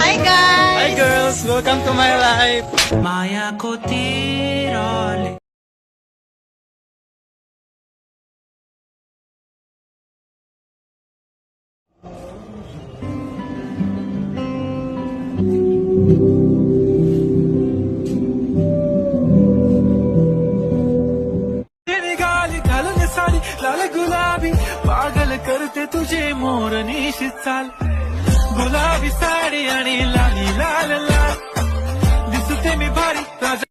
Hi guys! Hi girls, welcome to my life. माया को तीर निघाली घालून साडी लाल गुलाबी पागल करते तुझे मोरनीशी चाल गुलाबी साडी आणि लाली लाल लाल दिसते मी भारी राजा